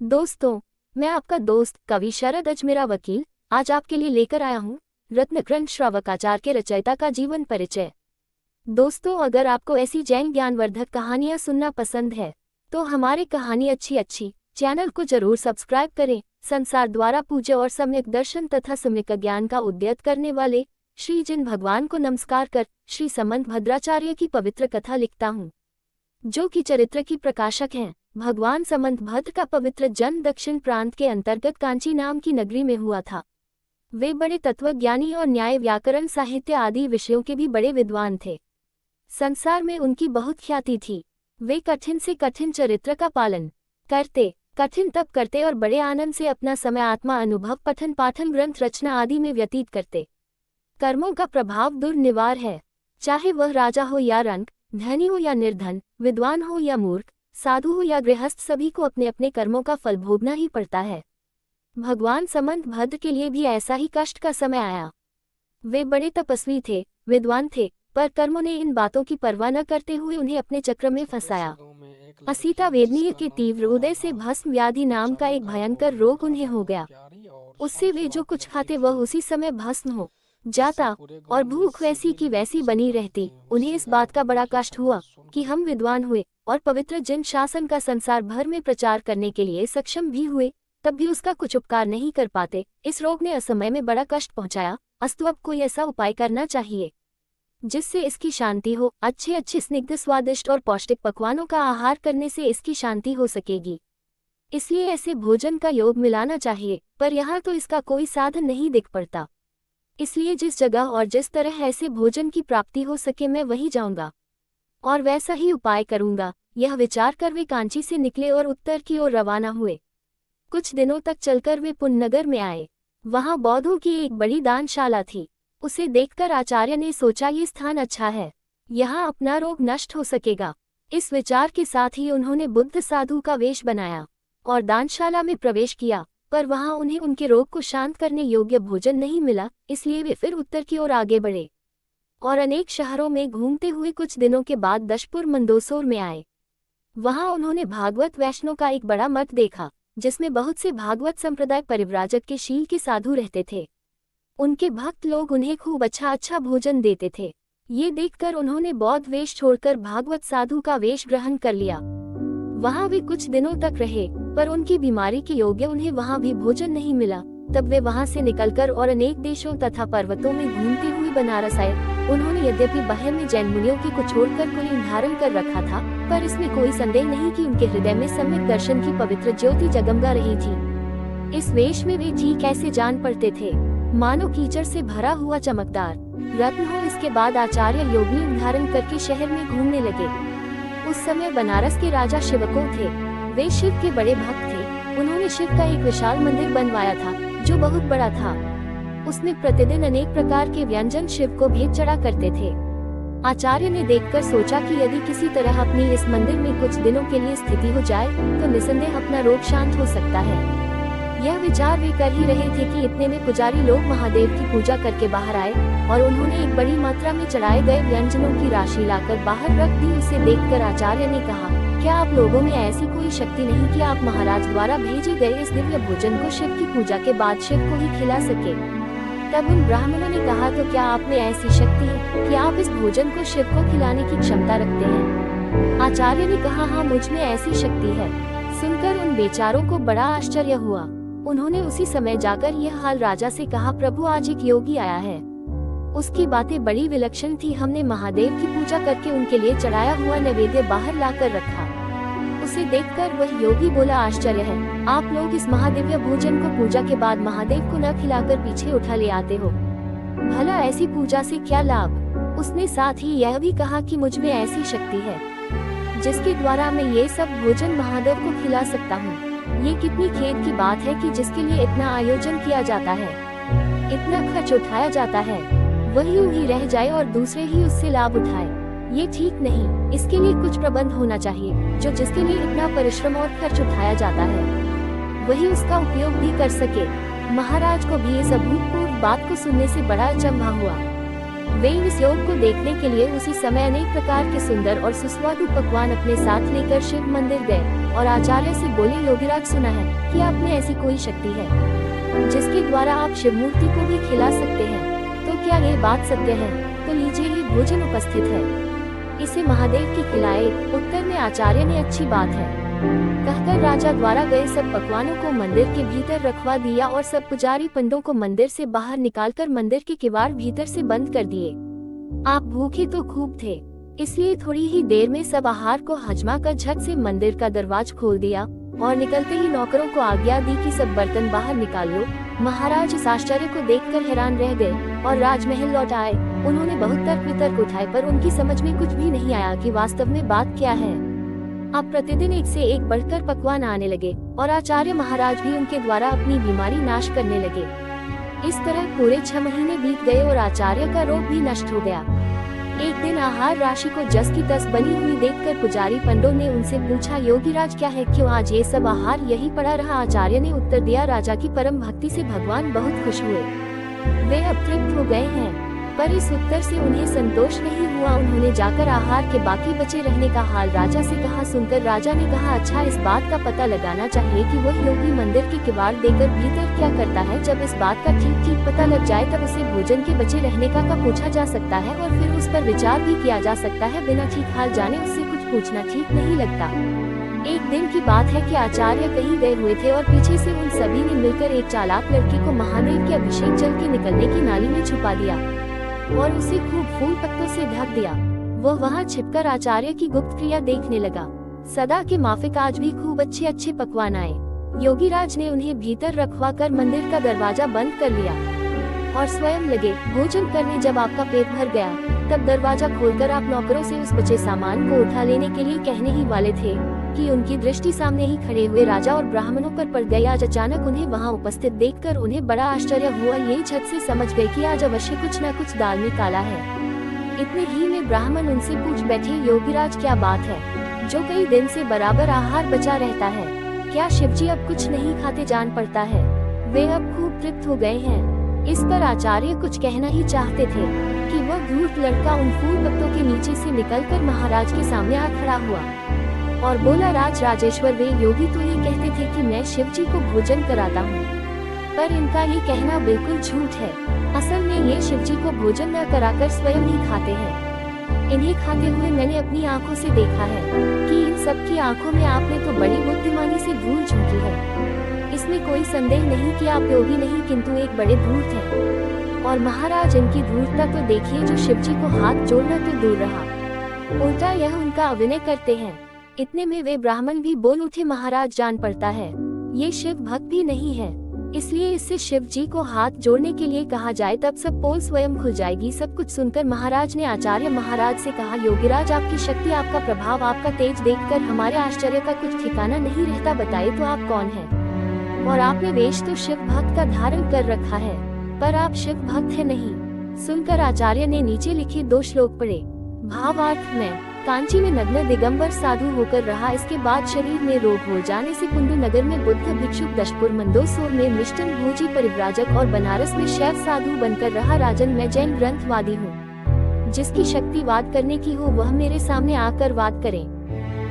दोस्तों, मैं आपका दोस्त कवि शरद अजमेरा वकील आज आपके लिए लेकर आया हूँ रत्न ग्रंथ श्रावकाचार के रचयिता का जीवन परिचय। दोस्तों, अगर आपको ऐसी जैन ज्ञानवर्धक कहानियाँ सुनना पसंद है तो हमारे कहानी अच्छी चैनल को जरूर सब्सक्राइब करें। संसार द्वारा पूज्य और सम्यक दर्शन तथा सम्यक ज्ञान का उद्यत करने वाले श्री जिन भगवान को नमस्कार कर श्री समंत भद्राचार्य की पवित्र कथा लिखता हूँ, जो कि चरित्र की प्रकाशक हैं। भगवान समंत भद्र का पवित्र जन्म दक्षिण प्रांत के अंतर्गत कांची नाम की नगरी में हुआ था। वे बड़े तत्वज्ञानी और न्याय व्याकरण साहित्य आदि विषयों के भी बड़े विद्वान थे। संसार में उनकी बहुत ख्याति थी। वे कठिन से कठिन चरित्र का पालन करते, कठिन तप करते और बड़े आनंद से अपना समय आत्मा अनुभव पठन पाठन ग्रंथ रचना आदि में व्यतीत करते। कर्मों का प्रभाव दुर्निवार है, चाहे वह राजा हो या रंक, धनी हो या निर्धन, विद्वान हो या मूर्ख, साधु हो या गृहस्थ, सभी को अपने अपने कर्मों का फल भोगना ही पड़ता है। भगवान समंत भद्र के लिए भी ऐसा ही कष्ट का समय आया। वे बड़े तपस्वी थे, विद्वान थे, पर कर्मों ने इन बातों की परवाह न करते हुए उन्हें अपने चक्र में फंसाया। असीता वेदनीय के तीव्र उदय से भस्म व्याधि नाम का एक भयंकर रोग उन्हें हो गया। उससे वे जो कुछ खाते वह उसी समय भस्म हो जाता और भूख वैसी की वैसी बनी रहती। उन्हें इस बात का बड़ा कष्ट हुआ कि हम विद्वान हुए और पवित्र जिन शासन का संसार भर में प्रचार करने के लिए सक्षम भी हुए, तब भी उसका कुछ उपकार नहीं कर पाते। इस रोग ने असमय में बड़ा कष्ट पहुंचाया। अस्तु अब कोई ऐसा उपाय करना चाहिए जिससे इसकी शांति हो। अच्छे स्निग्ध स्वादिष्ट और पौष्टिक पकवानों का आहार करने से इसकी शांति हो सकेगी। इसलिए ऐसे भोजन का योग मिलाना चाहिए, पर यहाँ तो इसका कोई साधन नहीं दिख पड़ता। इसलिए जिस जगह और जिस तरह ऐसे भोजन की प्राप्ति हो सके मैं वहीं जाऊंगा और वैसा ही उपाय करूंगा। यह विचार कर वे कांची से निकले और उत्तर की ओर रवाना हुए। कुछ दिनों तक चलकर वे पुण्यनगर में आए। वहां बौद्धों की एक बड़ी दानशाला थी। उसे देखकर आचार्य ने सोचा ये स्थान अच्छा है, यहाँ अपना रोग नष्ट हो सकेगा। इस विचार के साथ ही उन्होंने बुद्ध साधु का वेश बनाया और दानशाला में प्रवेश किया, पर वहां उन्हें उनके रोग को शांत करने योग्य भोजन नहीं मिला। इसलिए वे फिर उत्तर की ओर आगे बढ़े और अनेक शहरों में घूमते हुए कुछ दिनों के बाद दशपुर मंदसौर में आए। वहां उन्होंने भागवत वैष्णव का एक बड़ा मठ देखा, जिसमें बहुत से भागवत संप्रदाय परिव्राजक के शील के साधु रहते थे। उनके भक्त लोग उन्हें खूब अच्छा भोजन देते थे। ये देखकर उन्होंने बौद्ध वेश छोड़कर भागवत साधु का वेश ग्रहण कर लिया। वहां वे कुछ दिनों तक रहे, पर उनकी बीमारी के योग्य उन्हें वहां भी भोजन नहीं मिला। तब वे वहां से निकलकर और अनेक देशों तथा पर्वतों में घूमते हुए बनारस आए। उन्होंने यद्यपि बाह्य में जैन मुनियों के को छोड़कर कुलीन धारण कर रखा था, पर इसमें कोई संदेह नहीं कि उनके हृदय में सम्यक दर्शन की पवित्र ज्योति जगमगा रही थी। इस वेश में वे ठीक ऐसे जान पड़ते थे मानो कीचड़ से भरा हुआ चमकदार रत्न हो। इसके बाद आचार्य योगी धारण करके शहर में घूमने लगे। उस समय बनारस के राजा शिवको थे। वे शिव के बड़े भक्त थे। उन्होंने शिव का एक विशाल मंदिर बनवाया था, जो बहुत बड़ा था। उसमें प्रतिदिन अनेक प्रकार के व्यंजन शिव को भेंट चढ़ा करते थे। आचार्य ने देखकर सोचा कि यदि किसी तरह अपनी इस मंदिर में कुछ दिनों के लिए स्थिति हो जाए तो निसंदेह अपना रोग शांत हो सकता है। यह विचार वे कर ही रहे थे कि इतने में पुजारी लोग महादेव की पूजा करके बाहर आए और उन्होंने एक बड़ी मात्रा में चढ़ाए गए व्यंजनों की राशि लाकर बाहर रख दी। उसे देखकर आचार्य ने कहा, क्या आप लोगों में ऐसी कोई शक्ति नहीं कि आप महाराज द्वारा भेजे गए इस दिव्य भोजन को शिव की पूजा के बाद शिव को ही खिला सके? तब उन ब्राह्मणों ने कहा, तो क्या आप में ऐसी शक्ति है कि आप इस भोजन को शिव को खिलाने की क्षमता रखते हैं? आचार्य ने कहा, हाँ, मुझ में ऐसी शक्ति है। सुनकर उन बेचारों को बड़ा आश्चर्य हुआ। उन्होंने उसी समय जाकर यह हाल राजा से कहा, प्रभु, आज एक योगी आया है। उसकी बातें बड़ी विलक्षण थी। हमने महादेव की पूजा करके उनके लिए चढ़ाया हुआ नैवेद्य बाहर लाकर रखा। उसे देखकर वह योगी बोला, आश्चर्य है, आप लोग इस महादिव्य भोजन को पूजा के बाद महादेव को न खिलाकर पीछे उठा ले आते हो। भला ऐसी पूजा से क्या लाभ? उसने साथ ही यह भी कहा कि मुझ में ऐसी शक्ति है जिसके द्वारा मैं ये सब भोजन महादेव को खिला सकता हूँ। ये कितनी खेद की बात है कि जिसके लिए इतना आयोजन किया जाता है, इतना खर्च उठाया जाता है, वही यूं ही रह जाए और दूसरे ही उससे लाभ उठाए। ये ठीक नहीं। इसके लिए कुछ प्रबंध होना चाहिए, जो जिसके लिए इतना परिश्रम और खर्च उठाया जाता है वही उसका उपयोग भी कर सके। महाराज को भी इस अभूतपूर्व बात को सुनने से बड़ा अचंभा हुआ। वे इस योग को देखने के लिए उसी समय अनेक प्रकार के सुंदर और सुस्वादु पकवान अपने साथ लेकर शिव मंदिर गए और आचार्य से बोले, योगीराज, सुना है कि आप में ऐसी कोई शक्ति है जिसके द्वारा आप शिव मूर्ति को भी खिला सकते हैं, तो क्या ये बात सत्य है? तो लीजिए, ये भोजन उपस्थित है, इसे महादेव की खिलाए। उत्तर में आचार्य ने, अच्छी बात है, कहकर राजा द्वारा गए सब पकवानों को मंदिर के भीतर रखवा दिया और सब पुजारी पंडों को मंदिर से बाहर निकालकर मंदिर के किवाड़ भीतर से बंद कर दिए। आप भूखे तो खूब थे, इसलिए थोड़ी ही देर में सब आहार को हजमा कर झट से मंदिर का दरवाजा खोल दिया और निकलते ही नौकरों को आज्ञा दी कि सब बर्तन बाहर निकाल लो। महाराज इस आश्चर्य को देखकर हैरान रह गए और राजमहल लौट आए। उन्होंने बहुत तर्क वितर्क उठाए, पर उनकी समझ में कुछ भी नहीं आया कि वास्तव में बात क्या है। अब प्रतिदिन एक से एक बढ़कर पकवान आने लगे और आचार्य महाराज भी उनके द्वारा अपनी बीमारी नाश करने लगे। इस तरह पूरे 6 महीने बीत गए और आचार्य का रोग भी नष्ट हो गया। एक दिन आहार राशि को जस की तस बनी हुई देखकर पुजारी पंडों ने उनसे पूछा, योगीराज, क्या है, क्यों आज ये सब आहार यही पड़ा रहा? आचार्य ने उत्तर दिया, राजा की परम भक्ति से भगवान बहुत खुश हुए, वे अब तृप्त हो गए हैं। पर इस उत्तर से उन्हें संतोष नहीं हुआ। उन्होंने जाकर आहार के बाकी बचे रहने का हाल राजा से कहा। सुनकर राजा ने कहा, अच्छा, इस बात का पता लगाना चाहिए कि वह योगी मंदिर के किवाड़ देकर भीतर क्या करता है। जब इस बात का ठीक ठीक पता लग जाए तब उसे भोजन के बचे रहने का पूछा जा सकता है और फिर उस पर विचार भी किया जा सकता है। बिना ठीक हाल जाने उससे कुछ पूछना ठीक नहीं लगता। एक दिन की बात है कि आचार्य कहीं गए हुए थे और पीछे से उन सभी ने मिलकर एक चालाक लड़की को महादेव के अभिषेक जल के निकलने की नाली में छुपा दिया और उसे खूब फूल पत्तों से ढक दिया। वह वहां छिपकर आचार्य की गुप्त क्रिया देखने लगा। सदा के माफिक आज भी खूब अच्छे अच्छे पकवान आए। योगीराज ने उन्हें भीतर रखवा कर मंदिर का दरवाजा बंद कर लिया और स्वयं लगे भोजन करने। जब आपका पेट भर गया तब दरवाजा खोलकर आप नौकरों से उस बचे सामान को उठा लेने के लिए कहने ही वाले थे कि उनकी दृष्टि सामने ही खड़े हुए राजा और ब्राह्मणों पर पड़ गई। आज अचानक उन्हें वहां उपस्थित देखकर उन्हें बड़ा आश्चर्य हुआ। ये झट से समझ गए कि आज अवश्य कुछ न कुछ दाल में काला है। इतने ही में ब्राह्मण उनसे पूछ बैठे, योगीराज, क्या बात है जो कई दिन से बराबर आहार बचा रहता है? क्या शिवजी अब कुछ नहीं खाते जान पड़ता है? वे अब खूब तृप्त हो गए हैं। इस पर आचार्य कुछ कहना ही चाहते थे कि वह धूर्त लड़का उन फूल पत्तों के नीचे से निकलकर महाराज के सामने आ खड़ा हुआ और बोला, राजेश्वर, वे योगी तो ये कहते थे कि मैं शिवजी को भोजन कराता हूँ, पर इनका ये कहना बिल्कुल झूठ है। असल में ये शिवजी को भोजन न कराकर स्वयं ही खाते हैं। इन्हें खाते हुए मैंने अपनी आंखों से देखा है कि इन सब की आंखों में आपने तो बड़ी बुद्धिमानी से धूल झोंकी है। इसमें कोई संदेह नहीं कि आप योगी नहीं किंतु एक बड़े धूर्त हैं। और महाराज, इनकी धूर्तता तो देखिए, जो शिवजी को हाथ जोड़ना तो दूर रहा, उल्टा यह उनका अभिनय करते हैं। इतने में वे ब्राह्मण भी बोल उठे, महाराज, जान पड़ता है ये शिव भक्त भी नहीं है, इसलिए इससे शिव जी को हाथ जोड़ने के लिए कहा जाए, तब सब पोल स्वयं खुल जाएगी। सब कुछ सुनकर महाराज ने आचार्य महाराज से कहा, योगीराज, आपकी शक्ति, आपका प्रभाव, आपका तेज देखकर हमारे आश्चर्य का कुछ ठिकाना नहीं रहता। बताइए तो आप कौन हैं? और आपने वेश तो शिव भक्त का धारण कर रखा है, पर आप शिव भक्त है नहीं। सुनकर आचार्य ने नीचे लिखे 2 श्लोक पढ़े। भावार्थ में, कांची में नग्न दिगंबर साधु होकर रहा, इसके बाद शरीर में रोग हो जाने से कुंडू नगर में बुद्ध भिक्षुक, दशपुर मंदोसौर में मिष्टन भोजी परिव्राजक और बनारस में शैव साधु बनकर रहा। राजन, मैं जैन ग्रंथवादी हूँ, जिसकी शक्ति वाद करने की हो वह मेरे सामने आकर वाद करे।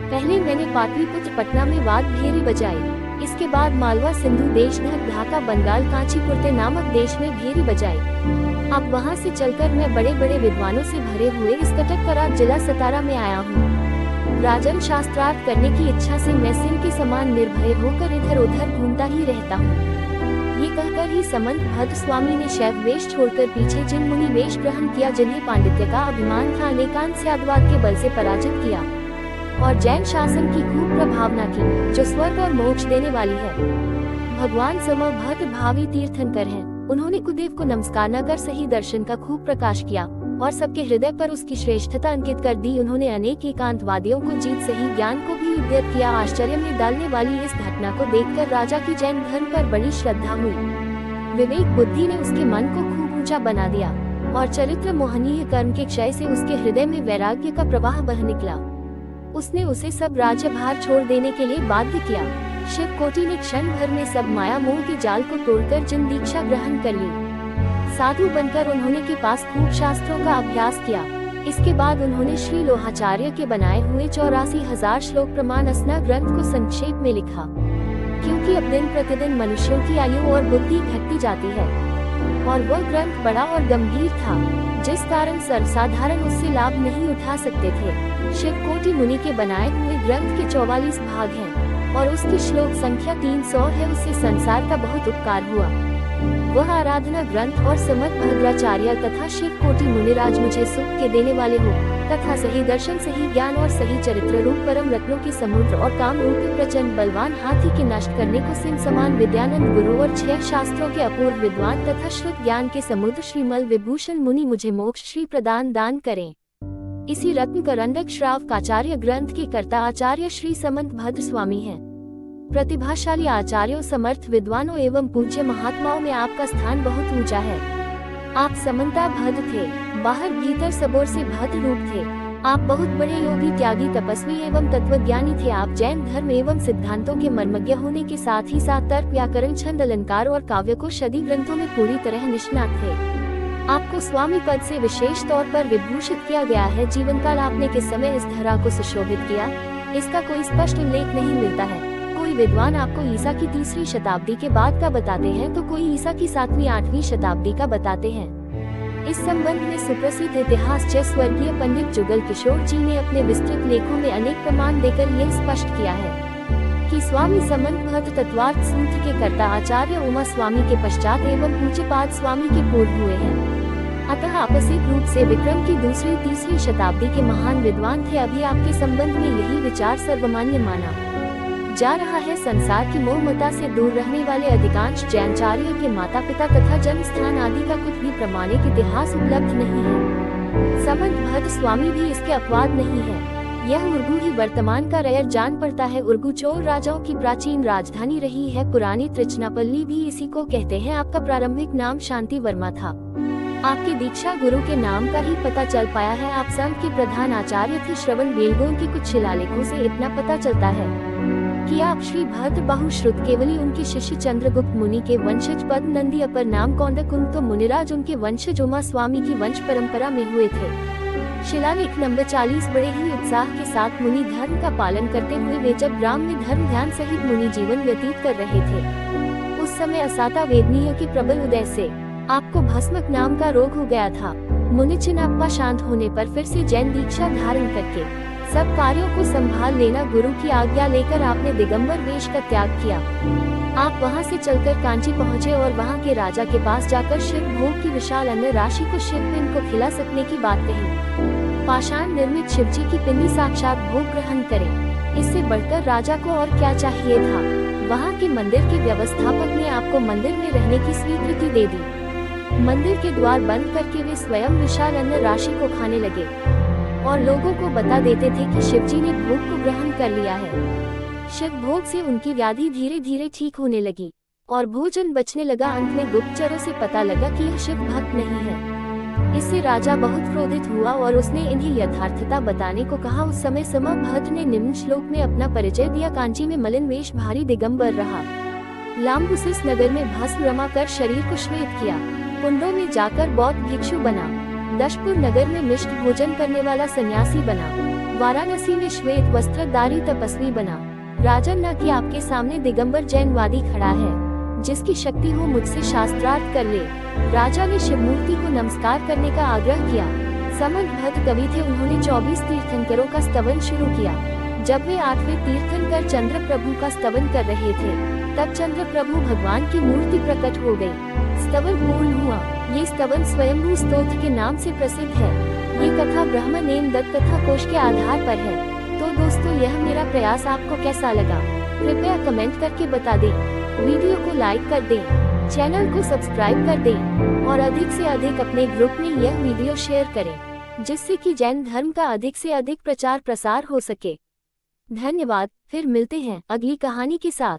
पहले मैंने पाटलिपुत्र पटना में वाद भेरी बजाई, इसके बाद मालवा, सिंधु देश, ढाका, बंगाल, कांचीपुरते नामक देश में भेरी बजाई। अब वहां से चलकर मैं बड़े बड़े विद्वानों से भरे हुए इस कटक करात जिला सतारा में आया हूँ। राजन, शास्त्रार्थ करने की इच्छा से मैं सिंह के समान निर्भय होकर इधर उधर घूमता ही रहता हूँ। ये कहकर ही समंत भद्र स्वामी ने शैव वेश छोड़कर पीछे जिन मुनि वेश ग्रहण किया, जिन्हें पांडित्य का अभिमान था, अनेकांत स्याद्वाद के बल से पराजित किया और जैन शासन की खूब प्रभावना की, जो स्वर्ग और मोक्ष देने वाली है। भगवान समभद्र भावी तीर्थंकर हैं। उन्होंने कुदेव को नमस्कार न कर सही दर्शन का खूब प्रकाश किया और सबके हृदय पर उसकी श्रेष्ठता अंकित कर दी। उन्होंने अनेक एकांतवादियों को जीत सही ज्ञान को भी उद्यत किया। आश्चर्य में डालने वाली इस घटना को देखकर राजा की जैन धर्म पर बड़ी श्रद्धा हुई। विवेक बुद्धि ने उसके मन को खूब ऊंचा बना दिया और चरित्र मोहनीय कर्म के क्षय से उसके हृदय में वैराग्य का प्रवाह बह निकला। उसने उसे सब राज्य भार छोड़ देने के लिए बाध्य किया। शिव कोटि ने क्षण भर में सब माया मोह के जाल को तोड़कर जिन दीक्षा ग्रहण कर ली। साधु बनकर उन्होंने के पास खूब शास्त्रों का अभ्यास किया। इसके बाद उन्होंने श्री लोहाचार्य के बनाए हुए 84,000 श्लोक प्रमाण असना ग्रंथ को संक्षेप में लिखा। क्योंकि अब दिन प्रतिदिन मनुष्यों की आयु और बुद्धि घटती जाती है और वह ग्रंथ बड़ा और गंभीर था, जिस कारण सर्वसाधारण उससे लाभ नहीं उठा सकते थे। शिवकोटि मुनि के बनाए हुए ग्रंथ के 44 भाग हैं और उसकी श्लोक संख्या 300 है। उससे संसार का बहुत उपकार हुआ। वह आराधना ग्रंथ और समर्थ भद्राचार्य तथा शिवकोटि मुनिराज मुझे सुख के देने वाले हो तथा सही दर्शन, सही ज्ञान और सही चरित्र रूप परम रत्नों के समुद्र और काम रूपी प्रचंड बलवान हाथी के नष्ट करने को सिंह समान विद्यानंद गुरु और 6 शास्त्रों के अपूर्व विद्वान तथा श्रुत ज्ञान के समुद्र श्रीमल विभूषण मुनि मुझे मोक्ष श्री प्रदान दान करें। इसी रत्न करंडक श्रावकाचार्य ग्रंथ के कर्ता आचार्य श्री समंत भद्र स्वामी हैं। प्रतिभाशाली आचार्यों, समर्थ विद्वानों एवं पूज्य महात्माओं में आपका स्थान बहुत ऊंचा है। आप समंता भद्र थे, बाहर भीतर सबोर से भद्र रूप थे। आप बहुत बड़े योगी, त्यागी, तपस्वी एवं तत्वज्ञानी थे। आप जैन धर्म एवं सिद्धांतों के मर्मज्ञ होने के साथ ही साथ तर्क, व्याकरण, छंद, अलंकार और काव्य को शदी ग्रंथों में पूरी तरह निष्णात थे। आपको स्वामी पद से विशेष तौर पर विभूषित किया गया है। जीवन काल आपने किस समय इस धरा को सुशोभित किया, इसका कोई स्पष्ट उल्लेख नहीं मिलता है। कोई विद्वान आपको ईसा की 3री शताब्दी के बाद का बताते हैं तो कोई ईसा की 7वीं 8वीं शताब्दी का बताते हैं। इस संबंध में सुप्रसिद्ध इतिहासज्ञ स्वर्गीय पंडित जुगल किशोर जी ने अपने विस्तृत लेखों में अनेक प्रमाण देकर यह स्पष्ट किया है कि स्वामी समंत भद्र तत्वार्थ सूत्र के कर्ता आचार्य उमा स्वामी के पश्चात एवं पूज्यपाद स्वामी के पूर्व हुए हैं। अतः आपसिक रूप से विक्रम की 2री 3री शताब्दी के महान विद्वान थे। अभी आपके संबंध में यही विचार सर्वमान्य माना जा रहा है। संसार की मोहमता से दूर रहने वाले अधिकांश जैनाचार्यों के माता पिता तथा जन्म स्थान आदि का कुछ भी प्रमाणिक इतिहास उपलब्ध नहीं है। समंत भद्र स्वामी भी इसके अपवाद नहीं है। यह उर्गू ही वर्तमान का रयर जान पड़ता है। उर्गू चोल राजाओं की प्राचीन राजधानी रही है। पुरानी त्रिचनापल्ली भी इसी को कहते हैं। आपका प्रारंभिक नाम शांति वर्मा था। आपकी दीक्षा गुरु के नाम का ही पता चल पाया है। आप संघ के प्रधान आचार्य थे। श्रवण बेलगोल के कुछ शिलालेखों से इतना पता चलता है कि आप श्री भद्र बहुश्रुत केवली उनके शिष्य चंद्रगुप्त मुनि के वंशज पद नंदी अपर नाम कौंडक तो मुनिराज उनके वंशज उमा स्वामी की वंश परंपरा में हुए थे। शिलालेख नंबर 40 बड़े ही उत्साह के साथ मुनि धर्म का पालन करते हुए वे जब ग्राम में धर्म ध्यान सहित मुनि जीवन व्यतीत कर रहे थे, उस समय असाता वेदनीय के प्रबल उदय से आपको भस्मक नाम का रोग हो गया था। मुनि चिन्नप्पा शांत होने पर फिर से जैन दीक्षा धारण करके सब कार्यों को संभाल लेना गुरु की आज्ञा लेकर आपने दिगंबर वेश का त्याग किया। आप वहां से चलकर कांची पहुंचे और वहां के राजा के पास जाकर शिव भोग की विशाल अन्न राशि को शिवपिंड को खिला सकने की बात कही। पाषाण निर्मित शिवजी की पिंडी साक्षात भोग ग्रहण करे, इससे बढ़कर राजा को और क्या चाहिए था। वहां के मंदिर के व्यवस्थापक ने आपको मंदिर में रहने की स्वीकृति दे दी। मंदिर के द्वार बंद करके वे स्वयं विशाल अन्न राशि को खाने लगे और लोगों को बता देते थे कि शिवजी ने भोग को ग्रहण कर लिया है। शिव भोग से उनकी व्याधि धीरे धीरे ठीक होने लगी और भोजन बचने लगा। अंत में गुप्तचरों से पता लगा कि यह शिव भक्त नहीं है। इससे राजा बहुत क्रोधित हुआ और उसने इन्हें यथार्थता बताने को कहा। उस समय समभद्र ने निम्न श्लोक में अपना परिचय दिया। कांची में मलिन वेश भारी दिगंबर रहा। लाम्बुसिस नगर में भस्म रमा कर शरीर को श्वेत किया। कुंडों में जाकर बौद्ध भिक्षु बना। दशपुर नगर में मिष्ट भोजन करने वाला सन्यासी बना। वाराणसी में श्वेत वस्त्रधारी तपस्वी बना। राजन न कि आपके सामने दिगंबर जैनवादी खड़ा है, जिसकी शक्ति हो मुझसे शास्त्रार्थ कर ले। राजा ने शिव मूर्ति को नमस्कार करने का आग्रह किया। समंत भद्र कवि थे। उन्होंने 24 तीर्थंकरों का स्तवन शुरू किया। जब वे 8वें तीर्थंकर चंद्र प्रभु का स्तवन कर रहे थे, तब चंद्र प्रभु भगवान की मूर्ति प्रकट हो गई। स्तवन पूर्ण हुआ। ये स्तवन स्वयंभू स्तोत्र के नाम से प्रसिद्ध है। ये कथा ब्रह्मनेम दत्त कथा कोश के आधार पर है। तो दोस्तों, यह मेरा प्रयास आपको कैसा लगा, कृपया कमेंट करके बता दें। वीडियो को लाइक कर दें, चैनल को सब्सक्राइब कर दें और अधिक से अधिक अपने ग्रुप में यह वीडियो शेयर करें, जिससे कि जैन धर्म का अधिक से अधिक प्रचार प्रसार हो सके। धन्यवाद। फिर मिलते हैं अगली कहानी के साथ।